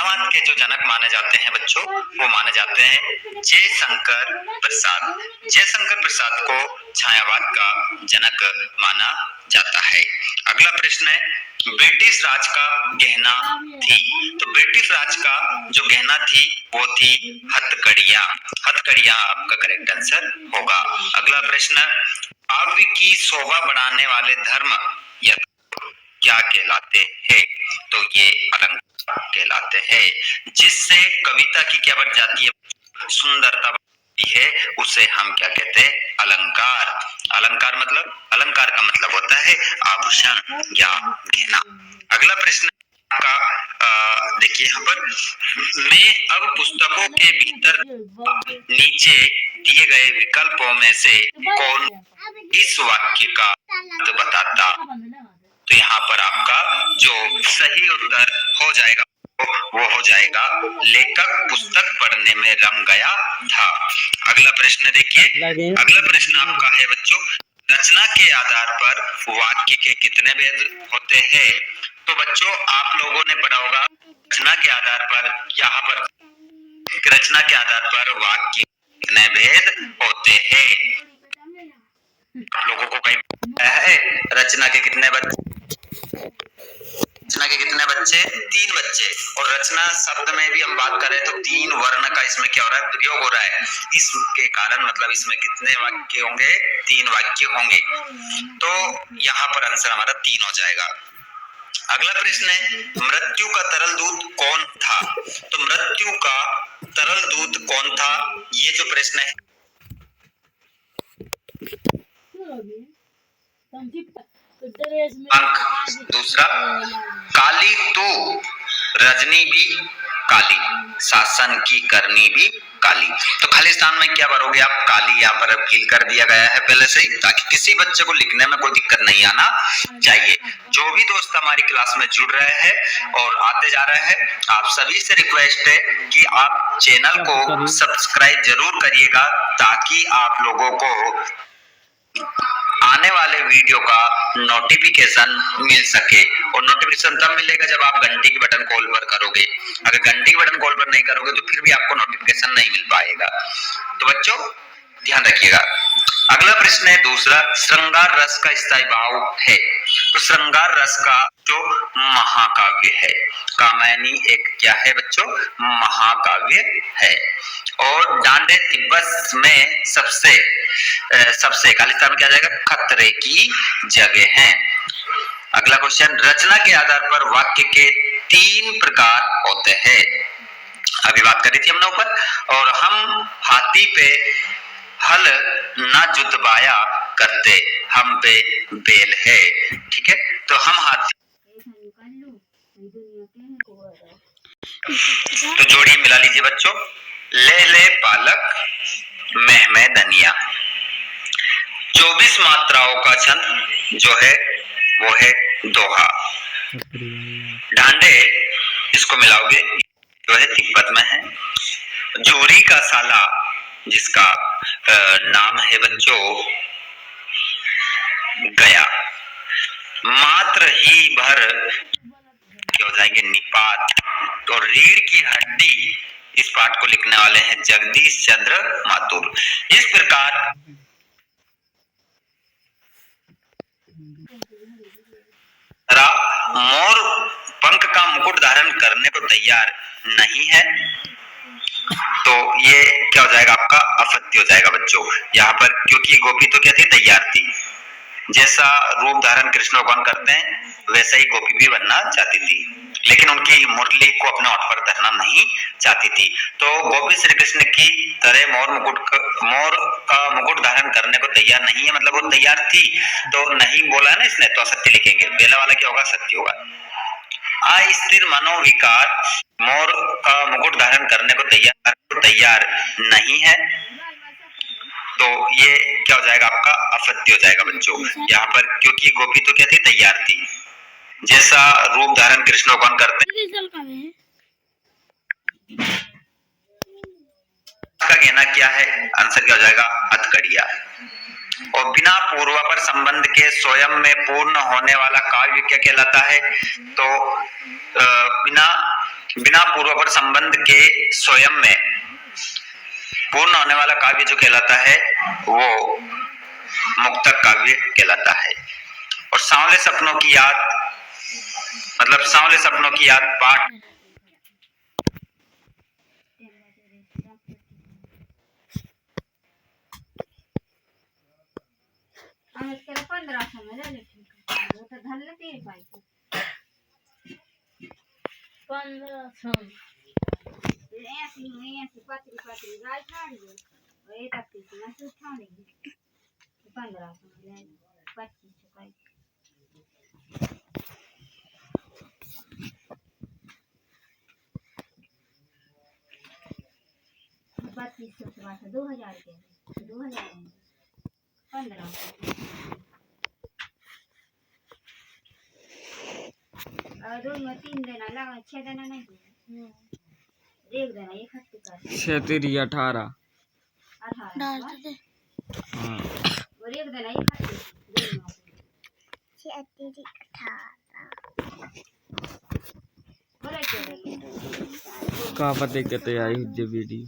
छायावाद के जो जनक माने जाते हैं बच्चों, वो माने जाते हैं जयशंकर प्रसाद। जयशंकर प्रसाद को छायावाद का जनक माना जाता है। अगला प्रश्न है, ब्रिटिश राज का गहना थी। तो ब्रिटिश राज का जो गहना थी वो थी हथकड़ियां। हथकड़ियां आपका करेक्ट आंसर होगा। अगला प्रश्न, काव्य की शोभा बढ़ाने वाले धर्म या क्या कहलाते हैं? तो ये अलंकार कहलाते हैं। जिससे कविता की क्या बढ़ जाती है? सुंदरता बढ़ती है, उसे हम क्या कहते हैं? अलंकार। अलंकार मतलब, अलंकार का मतलब होता है आभूषण या गहना। अगला प्रश्न का देखिए यहाँ पर, मैं अब पुस्तकों के भीतर नीचे दिए गए विकल्पों में से कौन इस वाक्य का बताता? तो यहाँ पर आपका जो सही उत्तर हो जाएगा वो हो जाएगा, लेखक पुस्तक पढ़ने में रम गया था। अगला प्रश्न देखिए, अगला प्रश्न आपका है बच्चों, रचना के आधार पर वाक्य के कितने भेद होते हैं? तो बच्चों आप लोगों ने पढ़ा होगा रचना के आधार पर, यहाँ पर रचना के आधार पर वाक्य कितने भेद होते हैं? आप लोगों को कहीं पता है रचना के कितने बच्चे? रचना के कितने बच्चे? 3 बच्चे। और रचना शब्द में भी हम बात करें तो 3 वर्ण का इसमें क्या हो रहा है? प्रयोग हो रहा है। इसके कारण मतलब इसमें कितने वाक्य होंगे? 3 वाक्य होंगे। तो यहाँ पर आंसर हमारा 3 हो जाएगा। अगला प्रश्न है, मृत्यु का तरल दूत कौन था? तो मृत्यु का तरल दूत कौन था? ये जो प्रश्न है, अंक दूसरा, काली तू रजनी भी काली, शासन की करनी भी काली। तो खालिस्तान में क्या भरोगे आप? काली यहाँ पर फील कर दिया गया है पहले से ही, ताकि किसी बच्चे को लिखने में कोई दिक्कत नहीं आना चाहिए। जो भी दोस्त हमारी क्लास में जुड़ रहे हैं और आते जा रहे हैं, आप सभी से रिक्वेस्ट है कि आप चैनल को सब्सक्राइब जरूर करिएगा, ताकि आप लोगों को आने वाले वीडियो का नोटिफिकेशन मिल सके। और नोटिफिकेशन तब मिलेगा जब आप घंटी की बटन कॉल पर करोगे। अगर घंटी की बटन कॉल पर नहीं करोगे तो फिर भी आपको नोटिफिकेशन नहीं मिल पाएगा। तो बच्चों ध्यान रखिएगा। अगला प्रश्न है दूसरा, श्रृंगार रस का स्थायी भाव है। तो श्रृंगार रस का जो महाकाव्य है, कामायनी एक क्या है बच्चों? महाकाव्य है। और डांडे तिब्बत में सबसे खालिस्तान में क्या जाएगा? खतरे की जगह है। अगला क्वेश्चन, रचना के आधार पर वाक्य के 3 प्रकार होते हैं। अभी बात करी थी हमने ऊपर, और हम हाथी पे हल ना जुतवाया करते, हम पे बेल है। ठीक है, तो हम हाथी, तो जोड़ी मिला लीजिए बच्चों, ले ले पालक महमे धनिया। 24 मात्राओं का छंद जो है वो है दोहा। डांडे इसको मिलाओगे जो है तिब्बत में है। जोरी का साला जिसका नाम है बच्चों गया। मात्र ही भर हो जाएंगे निपात। तो रीढ़ की हड्डी, इस पाठ को लिखने वाले हैं जगदीश चंद्र माथुर। इस प्रकार मोर पंख का मुकुट धारण करने को तैयार नहीं है, तो ये क्या हो जाएगा? आपका असत्य हो जाएगा बच्चों यहाँ पर, क्योंकि गोपी तो क्या थी? तैयार थी। जैसा रूप धारण कृष्ण भगवान करते हैं वैसा ही गोपी भी बनना चाहती थी, लेकिन उनकी मुरली को अपने होठ पर धरना नहीं चाहती थी। तो गोपी श्री कृष्ण की तरह मोर का मुकुट धारण करने को तैयार नहीं है, मतलब वो तैयार थी तो नहीं बोला है ना इसने, तो असत्य लिखेंगे। पहला वाला क्या होगा? सत्य होगा। अस्थिर मनोविकार मोर का मुकुट धारण करने को तैयार नहीं है, तो ये क्या हो जाएगा? आपका असत्य हो जाएगा बच्चों यहाँ पर, क्योंकि गोपी तो क्या थी? तैयार थी। जैसा रूप धारण कृष्ण भगवान करते हैं। का कहना क्या है? आंसर क्या हो जाएगा? हथकड़िया। और बिना पूर्वापर संबंध के स्वयं में पूर्ण होने वाला काव्य क्या कहलाता है? तो बिना बिना पूर्वपर संबंध के स्वयं में पूर्ण होने वाला काव्य जो कहलाता है वो मुक्तक काव्य कहलाता है। और सांवले सपनों की याद मतलब सांवले सपनों की याद पाठ क्षेत्रीय 18 का पते कहते आई वीडियो